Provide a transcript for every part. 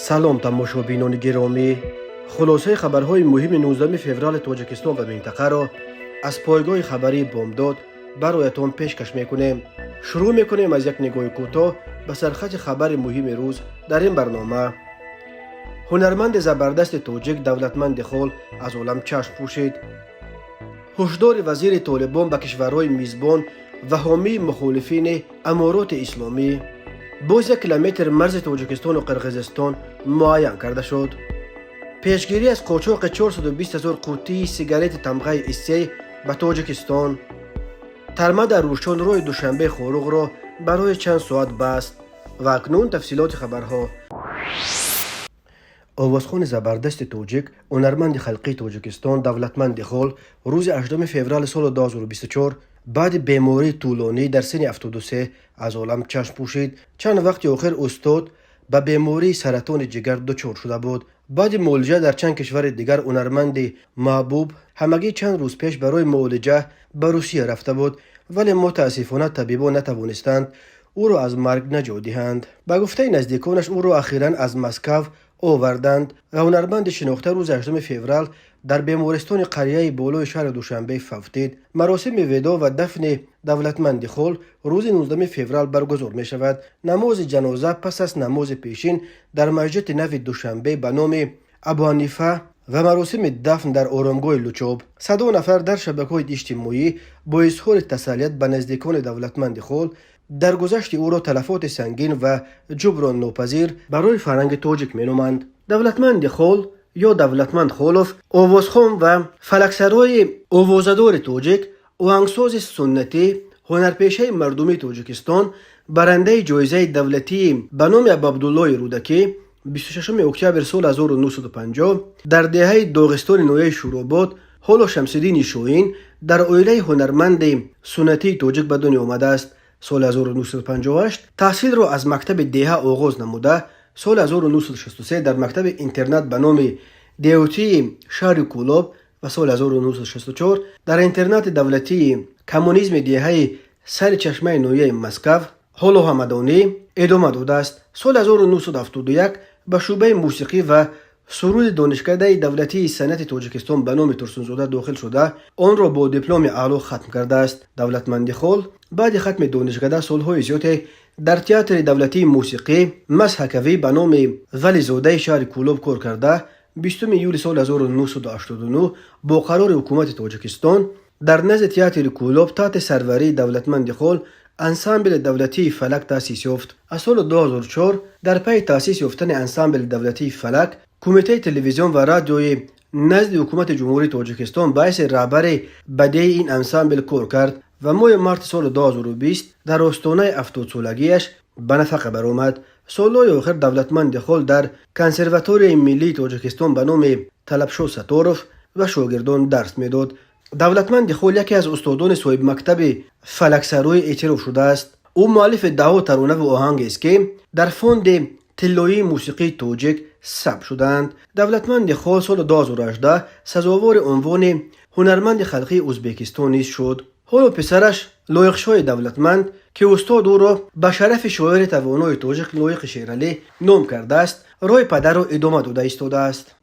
سلام تماشابینان گرامی، خلاصه خبرهای مهم 19 فوریه تاجیکستان و منطقه را از پایگاه خبری بامداد برایتان پیشکش میکنیم. شروع میکنیم از یک نگاه کوتاه به سرخط خبر مهم روز در این برنامه. هنرمند زبردست تاجیک دولتمند خال از عالم چشم پوشید. هشدار وزیر طالبان به کشورهای میزبان و حامی مخالفین امارات اسلامی. باز 1 کیلومتر مرز تاجیکستان و قرقیزستان معین کرده شد. پیشگیری از قاچاق 420,000 قوطی سیگارت تمغه ایسی به تاجیکستان. ترمه در روشن روی دوشنبه خاروق را برای چند ساعت بست. و اکنون تفصیلات خبرها. آوازخوان زبردست تاجیک، هنرمند خلقی تاجیکستان دولتمند خال روز 18 فوریه سال 2024 بعد بیماری طولانی در سن 73 از عالم چشم پوشید. چند وقت آخر استاد به بیماری سرطان جگر دچار شده بود. بعد معالجه در چند کشور دیگر هنرمند محبوب همگی چند روز پیش برای معالجه به روسیه رفته بود، ولی متاسفانه طبیبان نتوانستند او را از مرگ نجات دهند. به گفته نزدیکانش او را اخیراً از مسکو آوردند و هنرمند شناخته روز 8 فوریه در بیمارستان قریه بالای شهر دوشنبه فوتید. مراسم ودا و دفن دولتمند خال روز 19 فوریه برگزار می شود. نماز جنازه پس از نماز پیشین در مسجد نو دوشنبه به نام ابو حنیفه و مراسم دفن در آرامگاه لوچوب. 100 نفر در شبکه‌های اجتماعی با اظهار تسلیت به نزدیکان دولتمند خال در گذشت او را تلفات سنگین و جبران ناپذیر برای فرهنگ تاجیک مینامند. دولتمند خال یا دولتمند خالوف، آوازخوان و فلکسرای آوازدار تاجیک، آهنگساز سنتی، هنرپیشه مردمی تاجیکستان، برنده جایزه دولتی به نام عبدالله رودکی 26 اکتبر سال 1950 در دهه داغستان نویه شوراباد، حالا شمس‌الدین شاهین در عائله هنرمند سنتی تاجیک به دنیا آمده است. سال 1958 تحصیل را از مکتب دیه آغاز نموده. سال 1963 در مکتب اینترنت به نام دیوتی شهر کولاب و سال 1964 در اینترنت دولتی کمونیسم دیه سر چشمه نویه مسکو حالا همدانی ادامه داده است. سال 1971 به شعبه موسیقی و سرود دانشکده دولتی صنعت تاجیکستان به نام ترسونزاده داخل شده، آن را با دیپلم اعلی ختم کرده است. دولتمند خال بعد ختم دانشکده سالهای زیادی در تئاتر دولتی موسیقی مسحکوی به نام ولی زاده شهر کولاب کار کرده. 20 یولی سال 1989 با قرار حکومت تاجیکستان در نزد تئاتر کولاب تحت سروری دولتمند خال انسامبل دولتی فلک تأسیس یافت. از سال 2004 در پی تأسیس یافتن انسامبل دولتی فلک، کمیته تلویزیون و رادیوی نزد حکومت جمهوری تاجیکستان باعث رهبر بدی این انسامبل کار کرد و ماه مارس سال 2020 در آستانه 70 سالگیش به نفقه برآمد. سالهای آخر دولتمند خال در کنسرواتوری ملی تاجیکستان به نام طلبشو ستاروف و شاگردان درس میداد. دولتمند خال یکی از استادان صاحب مکتب فلکسرای اعتراف شده است. او مؤلف 10 ترانه و آهنگ است که در فوند طلایی موسیقی تاجیک ثبت شدند. دولتمند خال سال 2018 سزاوار عنوان هنرمند خلقی ازبکستان نیز شد. حالا پسرش لایق‌شاه دولتمند که استاد او را به شرف شاعر توانای تاجیک لایق شیرعلی نام کرده است، راه پدر را ادامه داده ایستاده است.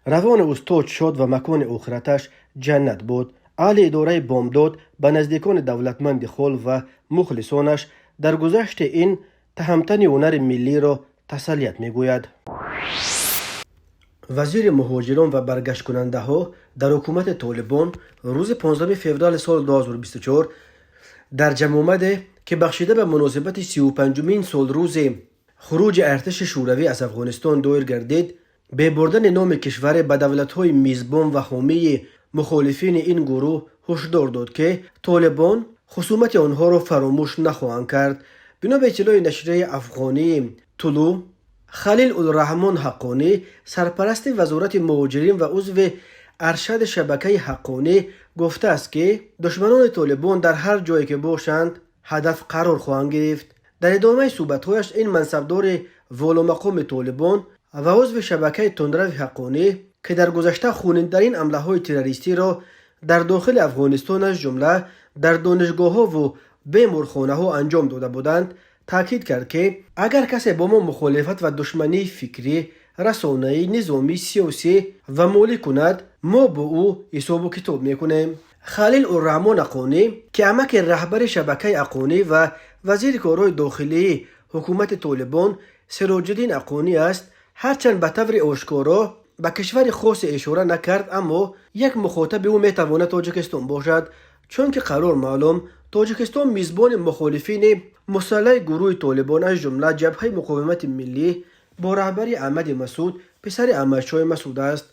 روان استاد شد و مکان آخرتش جنت بود. اهل اداره بامداد به نزدیکان دولتمند خال و مخلصانش در گذشت این تهمتن هنر ملی را تسلیت میگوید. وزیر مهاجران و برگشت کننده ها در حکومت طالبان روز 15 فوریه سال 2024 در جمع آمده که بخشیده به مناسبت 35مین سال روز خروج ارتش شوروی از افغانستان دایر گردید، به بردن نام کشور به دولت‌های میزبان و حامی مخالفین این گروه هشدار داد که طالبان خصومت آنها را فراموش نخواهند کرد. بنا به اطلاع نشریه افغانی طلوع، خلیل الرحمن حقانی سرپرست وزارت مهاجرین و عضو ارشد شبکه حقانی گفته است که دشمنان طالبان در هر جایی که باشند هدف قرار خواهند گرفت. در ادامه صحبت‌هایش این منصبدار والامقام طالبان و عضو شبکه تندرو حقانی که در گذشته خونین‌ترین حمله‌های تروریستی را در داخل افغانستان از جمله در دانشگاه‌ها و بیمارخانه‌ها انجام داده بودند، تاکید کرد که اگر کسی با ما مخالفت و دشمنی فکری رسانه‌ای، نظامی، سیاسی و مالی کند، ما با او حساب و کتاب میکنیم. خلیل الرحمن حقانی که امک رهبر شبکه حقانی و وزیر کارهای داخلی حکومت طالبان سراج الدین حقانی است، هرچند به طور آشکارا به کشور خاص اشاره نکرد، اما یک مخاطب او میتواند تاجیکستان باشد، چون که قرار معلوم تاجیکستان میزبان مخالفین مسلح گروه طالبان از جمله جبهه مقاومت ملی با رهبری احمد مسعود پسر احمدشاه مسعود است.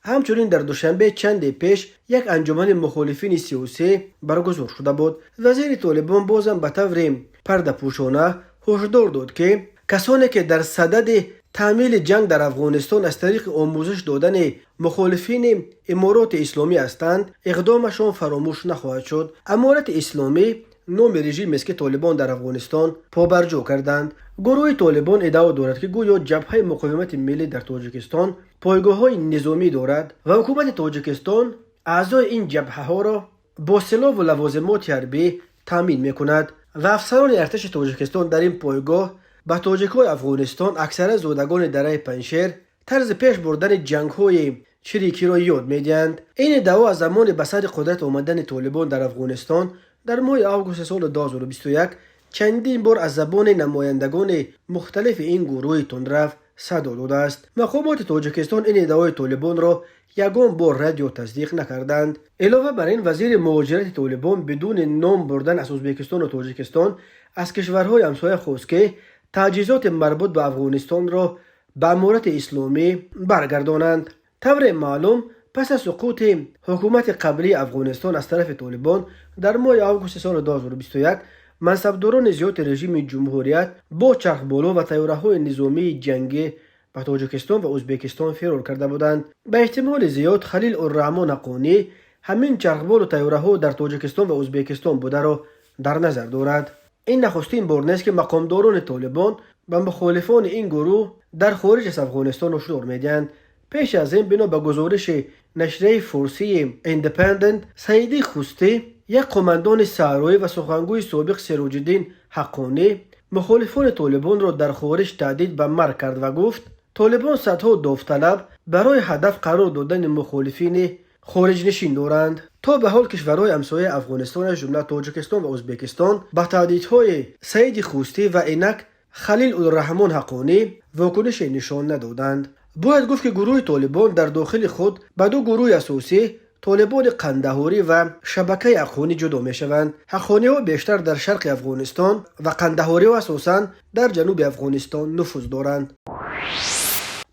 همچنین در دوشنبه چند پیش یک انجمن مخالفین سیاسی برگزار شده بود. وزیر طالبان بازم به طور پرده پوشانه هشدار داد که کسانی که در صدد تعمیل جنگ در افغانستان از طریق آموزش دادن مخالفین امارات اسلامی هستند، اقدامشان فراموش نخواهد شد. امارات اسلامی نام رژیم است که طالبان در افغانستان پابرجا کردند. گروه طالبان ادعا دارد که گویا جبهه مقاومت ملی در تاجیکستان پایگاه‌های نظامی دارد و حکومت تاجیکستان اعضای این جبهه ها را با سلاح و لوازمات حربی تامین می‌کند و افسران ارتش تاجیکستان در این پایگاه به تاجیک‌های افغانستان، اکثر زادگان دره پنشیر، طرز پیش بردن جنگ‌های چریکی را یاد می‌دهند. این ادعا از زمان به سر قدرت آمدن طالبان در افغانستان در ماه آگوست سال 2021 چندین بار از زبان نمایندگان مختلف این گروه تندرو صدا داده است. مقامات تاجیکستان این ادعای طالبان را یگان بار رد یا تصدیق نکردند. علاوه بر این، وزیر مهاجرت طالبان بدون نام بردن از ازبکستان و تاجیکستان از کشورهای همسایه خواست که تجهیزات مربوط به افغانستان را به امارت اسلامی برگردانند. طور معلوم پس از سقوط حکومت قبلی افغانستان از طرف طالبان در ماه آگوست سال 2021 منصبداران زیاد رژیم جمهوریت با چرخبالو و طیاره‌های نظامی جنگی به تاجیکستان و ازبکستان فرار کرده بودند. به احتمال زیاد خلیل الرحمن حقانی همین چرخبال و طیاره‌ها در تاجیکستان و ازبکستان بوده را در نظر دارد. این نخستین بار نیست که مقامداران طالبان به مخالفان این گروه در خارج از افغانستان هشدار میدهند. پیش از این بنا به گزارش نشریه فارسی ایندیپندنت، سعیدی خوستی، یک قماندان صحرایی و سخنگوی سابق سراج الدین حقانی، مخالفان طالبان را در خارج تهدید به مرگ کرد و گفت طالبان صدها داوطلب برای هدف قرار دادن مخالفین خارج نشین دارند. تا به حال کشورهای همسایه افغانستان از جمله تاجیکستان و ازبکستان به تهدیدهای سعیدی خوستی و اینک خلیل الرحمن حقانی واکنش نشان ندادند. باید گفت که گروه طالبان در داخل خود به دو گروه اساسی، طالبان قندهاری و شبکه حقانی جدا می شوند. حقانی ها بیشتر در شرق افغانستان و قندهاری ها اساساً در جنوب افغانستان نفوذ دارند.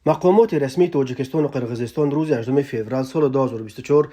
مقامات رسمی تاجیکستان و قرقیزستان روز 18 فوریه سال 2024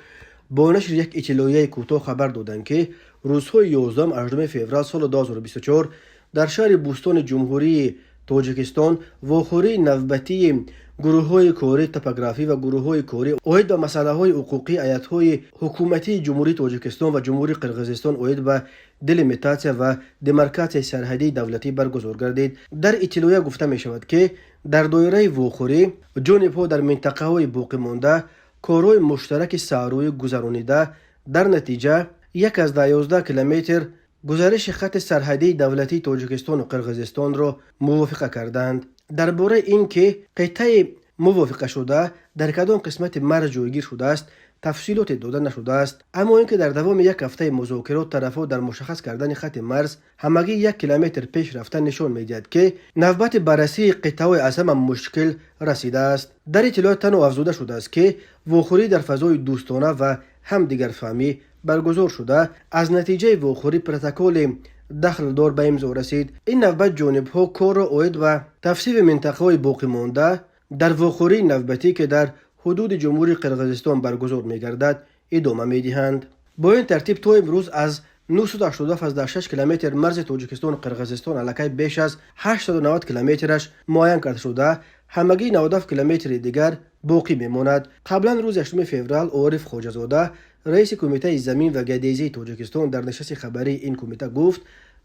با نشر یک اطلاعیه کوتاه خبر دادند که روزهای 11 و 18 فوریه سال 2024 در شهر بوستان جمهوری تاجیکستان واخوری نوبتی گروه‌های کاری توپوگرافی و گروه‌های کاری اوید به مسائل حقوقی ایالت‌های حکومتی جمهوری تاجیکستان و جمهوری قرقیزستان اوید به دلیمیتاسیا و دمارکاسیای سرحدی دولتی برگزار گردید. در اطلاعیه گفته می شود که در دایره واخوری جانب‌ها در منطقه‌های باقی مانده کارهای مشترک صحرایی گذرانیده، در نتیجه یک از 11 کیلومتر گزارش خط سرحدی دولتی تاجیکستان و قرقیزستان را موافقه کردند. درباره اینکه قطعه موافقه شده در کدام قسمت مرز جایگیر شده است تفصیلات داده نشده است، اما اینکه در دوام یک هفته مذاکرات طرفها در مشخص کردن خط مرز همگی 1 کیلومتر پیش رفتن نشان می‌دهد که نوبت بررسی قطعه‌های اعظم مشکل رسیده است. در اطلاعات تنها افزوده شده است که واخوری در فضای دوستانه و همدیگر فهمی برگزار شده، از نتیجه واخوری پروتکل دخل دار به امضا رسید. این نوبت جانب‌ها کار را اوید و تفصیل منطقه‌های باقی مانده در واخوری نوبتی که در حدود جمهوری قرقیزستان برگزار می‌گردد ادامه می‌دهند. با این ترتیب تا امروز از 987.6 کیلومتر مرز تاجیکستان و قرقیزستان علاقه بیش از 890 کیلومترش معین کرده شده، همگی 97 کیلومتر دیگر باقی میماند. قبلا روز 8 فوریه عارف خواجه‌زاده رئیس کمیته زمین و گردیزی تاجیکستان در نشست خبری این کمیته گفت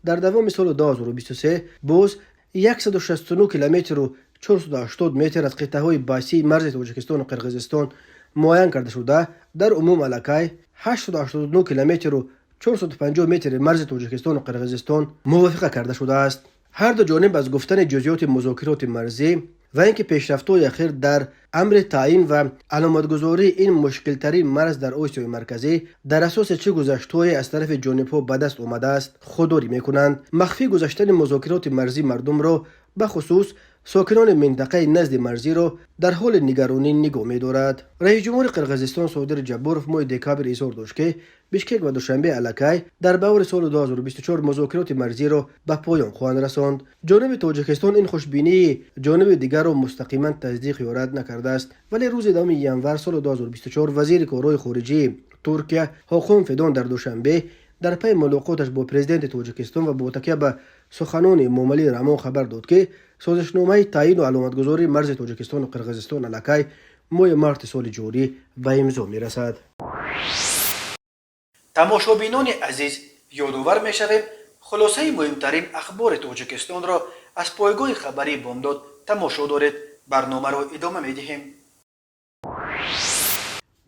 در دوام سال 2023 باز 169 کیلومتر و 480 متر از قطعه‌های باسی مرز تاجیکستان و قرقیزستان معین کرده شده، در عموم علاقه 889 کیلومتر و 450 متر مرز تاجیکستان و قرقیزستان موافقه کرده شده است. هر دو جانب از گفتن جزئیات مذاکرات مرزی و اینکه پیشرفت‌های اخیر در امر تعیین و علامتگذاری این مشکل ترین مرز در آسیای مرکزی در اساس چه گذشته‌ای از طرف جانب‌ها به دست آمده است خودداری می‌کنند. مخفی گذاشتن مذاکرات مرزی مردم را به خصوص ساکنان منطقه نزد مرزی را در حال نگرانی نگاه می‌دارد. رئیس جمهور قرقیزستان صادر جبورف ماه دکامبر اظهار داشت که بیشکک و دوشنبه الکی در بهار سال 2024 مذاکرات مرزی را به پایان خواهند رساند. جانب تاجیکستان این خوشبینی جانب دیگر را مستقیما تصدیق یا رد نکرده است، ولی روز 2 ژانویه سال 2024 وزیر کارهای خارجه ترکیه حاکم فیدان در دوشنبه در پی ملاقاتش با پرزیدنت تاجیکستان و با تکیه به سخنان امامعلی رحمان خبر داد که سازشنامه تعیین و علامتگذاری مرز تاجیکستان و قرقیزستان الکی ماه مارس سال جاری به امضا میرسد. تماشابینان عزیز، یادآور می‌شویم خلاصه مهمترین اخبار تاجیکستان را از پایگاه خبری بامداد تماشا دارید. برنامه را ادامه می‌دهیم.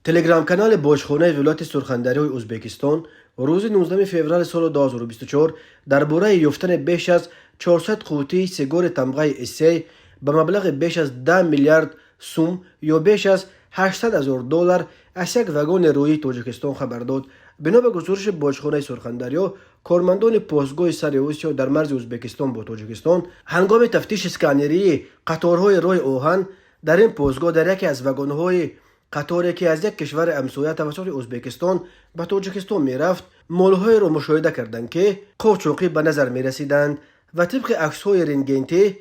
تلگرام کانال باجخانه ولایت سرخندری ازبکستان روز 19 فوریه سال 2024 درباره یافتن بیش از 400 قوطی سیگار تمغه اسی به مبلغ بیش از 10 میلیارد سوم یا بیش از $800,000 از یک واگن رویی تاجیکستان خبر داد. بنا به گزارش باجخانه سرخندری، کارمندان پاسگاه سر آسیا در مرز ازبکستان با تاجیکستان هنگام تفتیش اسکانری قطارهای راه آهن در این پاسگاه در یکی از واگن‌های قطاری که از یک کشور همسایه توسط ازبکستان به تاجیکستان میرفت مال‌های را مشاهده کردند که قاچاقی به نظر می‌رسیدند و طبق عکس‌های رنگینی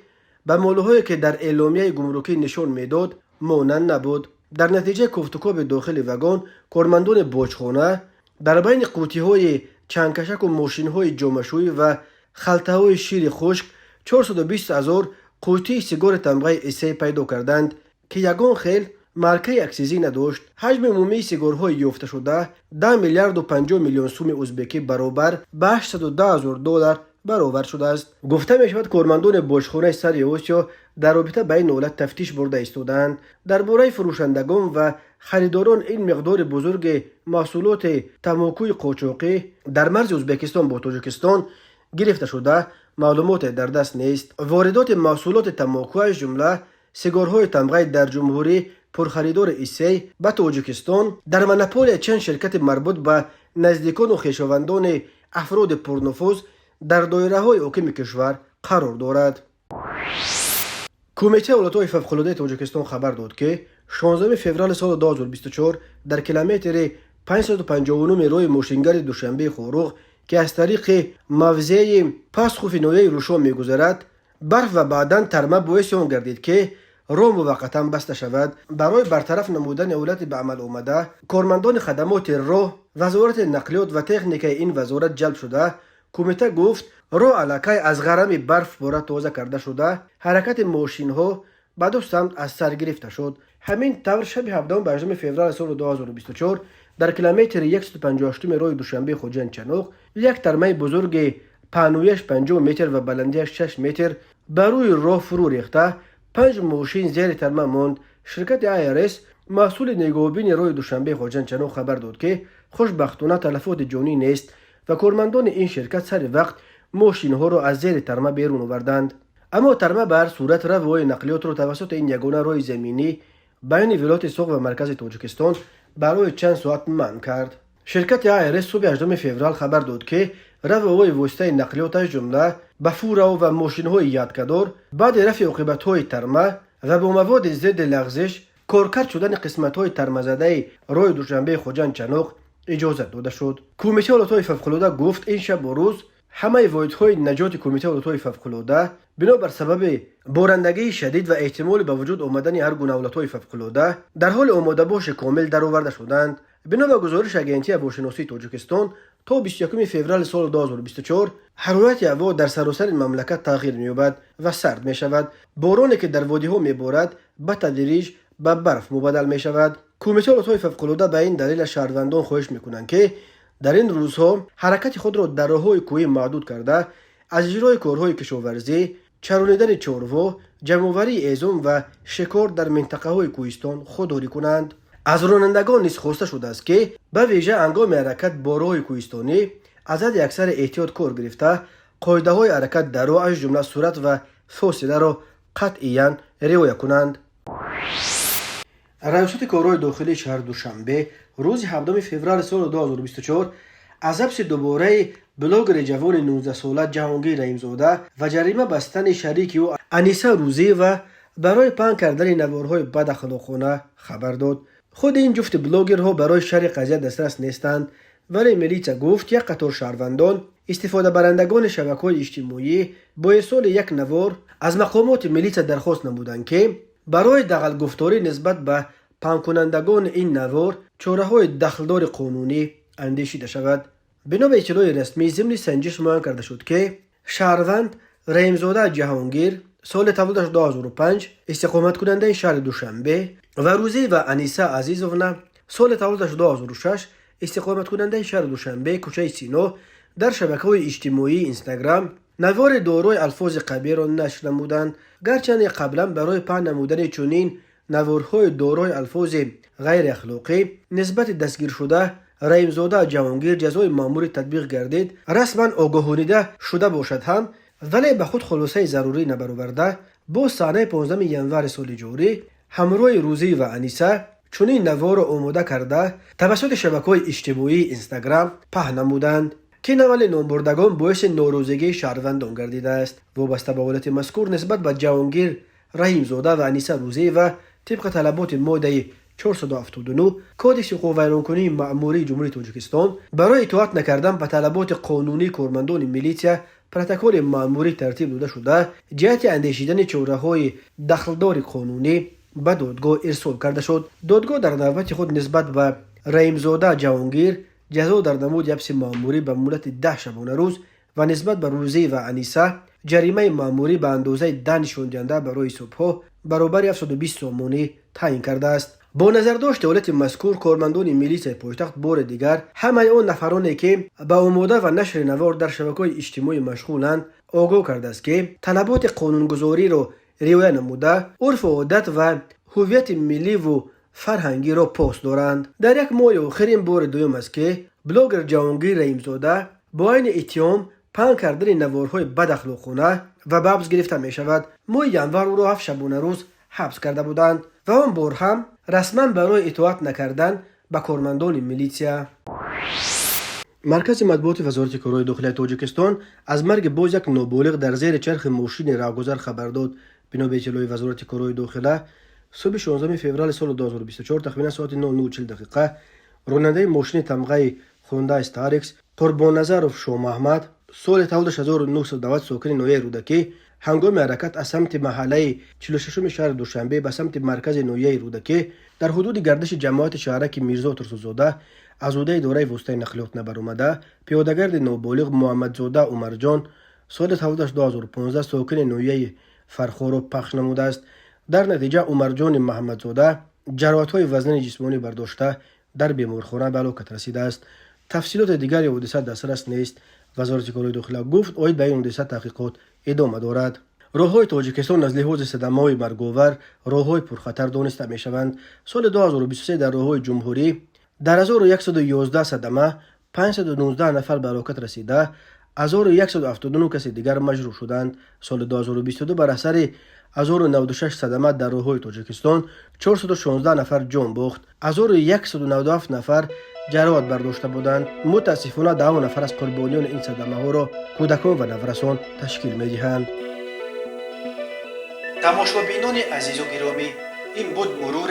به مال‌هایی که در اعلامیه گمرکی نشان میداد مانند نبود. در نتیجه کوفتکوب داخل واگن، کارمندان باجخانه در بین قوطی‌های چنگکشک و ماشین‌های جامه‌شویی و خلطه‌های شیر خشک 420,000 قوطی سیگار تمغه اسی پیدا کردند که یگان خیل مارکه اکسیزی نداشت. حجم عمومی سیگارهای یافته شده 10 میلیارد و 50 میلیون سوم ازبکی برابر به $810,000 برابر شده است. گفته می شود کارمندان باجخانه سر آسیا در رابطه با این حالت تفتیش برده ایستادند. درباره فروشندگان و خریداران این مقدار بزرگ محصولات تماکوی قاچاقی در مرز ازبکستان با تاجیکستان گرفته شده معلومات در دست نیست. واردات محصولات تماکو از جمله سیگارهای تمغه در جمهوری پرخریدار اسی به تاجیکستان در منوپول چند شرکت مربوط به نزدیکان و خویشاوندان افراد پرنفوذ در دایره‌های حاکم کشور قرار دارد. کمیته حالت‌های فوق‌العاده تاجیکستان خبر داد که 16 فوریه سال 2024 در کیلومتر 559 راه ماشینگر دوشنبه خوروغ که از طریق موضع پاسخوف نویه روشا می‌گذرد برف و بعداً ترمه باعث آن گردید که راه موقتا بسته شود. برای برطرف نمودن حالت به عمل آمده، کارمندان خدمات راه، وزارت نقلیات و تکنیک این وزارت جلب شده. کمیته گفت راه الکی از غرم برف باره تازه کرده شده، حرکت ماشین ها به دو سمت از سر گرفته شد. همین طور شب 17 و 18 فوریه سال 2024 در کیلومتر 158 راه دوشنبه خوجند چنوق یک ترمه بزرگ پهنویش 50 متر و بلندیش 6 متر بر روی راه فرو ریخته 5 ماشین زیر ترمه ماند. شرکت آیرس مسئول نگهبانی راه دوشنبه خوجند چنوق خبر داد که خوشبختانه تلفات جانی نیست و کارمندان این شرکت سر وقت ماشین ها را از زیر ترمه بیرون آوردند. اما ترمه بر صورت روی نقلیات را توسط این یگانه راه زمینی بین ولایت سوق و مرکز تاجیکستان برای چند ساعت منع کرد. شرکت آیرس صبح 18 فوریه خبر داد که روی واسطه نقلیات از جمله بفورا و ماشین های یادکدار بعد رفع عاقبت های ترمه و با مواد ضد لغزش کارکرد شدن قسمت های ترمه زده راه دوشنبه خوجند چنوق اجازه داده شد. کمیته حالت‌های فوق‌العاده گفت این شب و روز همه واحدهای نجات کمیته حالت‌های فوق‌العاده بنابر سبب بارندگی شدید و احتمال به وجود آمدن هر گونه حالت‌های فوق‌العاده در حال آماده باش کامل درآورده شدند. بنا به گزارش اگنسی هواشناسی تاجیکستان تا 21 فوریه سال 2024 حرارت هوا در سراسر مملکت تغییر می‌یابد و سرد می‌شود. بارانی که در وادی‌ها می‌بارد به تدریج به برف مبدل می‌شود. کمیته حالت‌های فوق‌العاده به این دلیل شهروندان خواهش می‌کنند که در این روزها حرکت خود را در راه‌های کوهی محدود کرده از اجرای کارهای کشاورزی، چرانیدن چاروا، جمع‌آوری ایزم و شکار در منطقه‌های کوهستان خودداری کنند. از رانندگان نیز خواسته شده است که به ویژه هنگام حرکت با راه کوهستانی از حد اکثر احتیاط کار گرفته قاعده‌های حرکت در راه از جمله سرعت و فاصله را قطعیاً رعایت کنند. ریاست کارهای داخلی شهر دوشنبه روز 7 فوریه سال 2024 از حبس دوباره بلاگر جوان 19 ساله جهانگیر رحیمزاده و جریمه بستن شریک او انیسه روزی و برای پنهان کردن نوارهای بد اخلاقانه خبر داد. خود این جفت بلاگرها برای شرح قضیه دسترس نیستند، ولی میلیسا گفت یک قطار شهروندان استفاده برندگان شبکه‌های اجتماعی با ارسال یک نوار از مقامات میلیسا درخواست نمودند که برای دغل گفتاری نسبت به پنهان کنندگان این نوار چاره‌های دخلدار قانونی اندیشیده شود. بنا به اطلاع رسمی ضمن سنجش معین کرده شد که شهروند رحیمزاده جهانگیر سال تولدش 2005 استقامت کننده شهر دوشنبه و روزی و انیسه عزیزونا سال تولدش 2006 استقامت کننده شهر دوشنبه کوچه سینا در شبکه‌های اجتماعی اینستاگرام نوار دارای الفاظ قبیح را نشر نمودند، گرچند قبلا برای پهن نمودن چنین نوارهای دارای الفاظ غیر اخلاقی نسبت دستگیر شده رحیمزاده جهانگیر جزای مأموری تطبیق گردید رسما آگاهانیده شده باشد هم، ولی به خود خلاصه ضروری نبرآورده با صحنه 15 ینور سال جاری همراه روزی و انیسه چنین نوار را آماده کرده توسط شبکه‌های اجتماعی اینستاگرام پهن نمودند که نقل نامبردگان باعث ناراضگی شهروندان گردیده است. وابسته به حالت مذکور نسبت به جهانگیر رحیمزاده و انیسه روزی و طبق طلبات ماده 479 کادکس حقوق ویرانکنی مأموری جمهوری تاجیکستان برای اطاعت نکردن به طلبات قانونی کارمندان میلیسا پروتکل مأموری ترتیب داده شده جهت اندیشیدن چاره‌های دخلدار قانونی به دادگاه ارسال کرده شد. دادگاه در نوبت خود نسبت به رحیمزاده جهانگیر جزا در نمود حبس مأموری به مدت 10 شبانه روز و نسبت به روزی و انیسه جریمه مأموری به اندازه 10 نشان دهنده برای صبح‌ها برابر 720 سامانی تعیین کرده است. با نظر داشت دولت مذکور کارمندان میلیسای پایتخت بار دیگر همه آن نفرانی که به آماده و نشر نوار در شبکه‌های اجتماعی مشغولند آگاه کرده است که طلبات قانونگذاری را رعایت نموده عرف و عادت و هویت ملی و فرهنگی را پاس دارند. در یک ماه آخر این بار دوم است که بلاگر جهانگیر رحیمزاده با عین اتهام پهن کردن نوارهای بد اخلاقانه و به حبس گرفته می شود. ماه ینور او را 7 شبانه روز حبس کرده بودند و آن بار هم رسما برای اطاعت نکردن به کارمندان میلیسا. مرکز مطبوعات وزارت کارهای داخلی تاجیکستان از مرگ باز یک نابالغ در زیر چرخ ماشین راهگذر خبر داد. بنا به اطلاع وزارت کارهای داخلی صبح 16 فوریه سال 2024 تقریبا ساعت 9:40 دقیقه راننده ماشین تمغه هوندا استاریکس قربان نظرов شاه محمد سال تولدش 1990 ساکن نویه رودکی هنگام حرکت از سمت محله 46 شهر دوشنبه به سمت مرکز نویه رودکی در حدود گردش جماعت شهرک میرزا ترسوزاده از عهده اداره وسطای نقلیات نبرآمده پیادهگرد نابالغ محمدزاده عمرجان سال تولدش 2015 ساکن نویه فرخارو پخش نموده است. در نتیجه عمرجان محمدزاده جراحت‌های وزن جسمانی برداشته در بیمارخانه به هلاکت رسیده است. تفصیلات دیگری حادثه دسترس نیست. وزارت کارهای داخلی گفت آید به این حادثه تحقیقات ادامه دارد. راه‌های تاجیکستان از لحاظ صدمه‌های مرگ‌آور راه‌های پرخطر دانسته می‌شوند. سال 2023 در راه‌های جمهوری در 1111 صدمه 519 نفر به هلاکت رسیده 1179 کس دیگر مجروح شدند. سال 2022 بر اثر 1096 صدمه در راه‌های تاجیکستان 416 نفر جان باخت. 1197 نفر جراحت برداشته بودند. متاسفانه 10 نفر از قربانیان این صدمه‌ها را کودکان و نوجوانان تشکیل می‌دهند. تماشابینان عزیز و گرامی، این بود مرور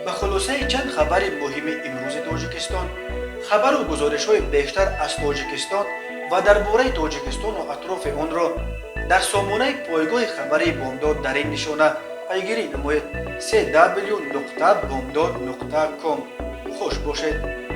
به خلاصه چند خبر مهم امروز تاجیکستان. خبر و گزارش‌های بیشتر از تاجیکستان و درباره تاجیکستان و اطراف آن را در سامانه پایگاه خبری بامداد در این نشانه پیگیری نمایید: www.bamdad.com. خوش باشید.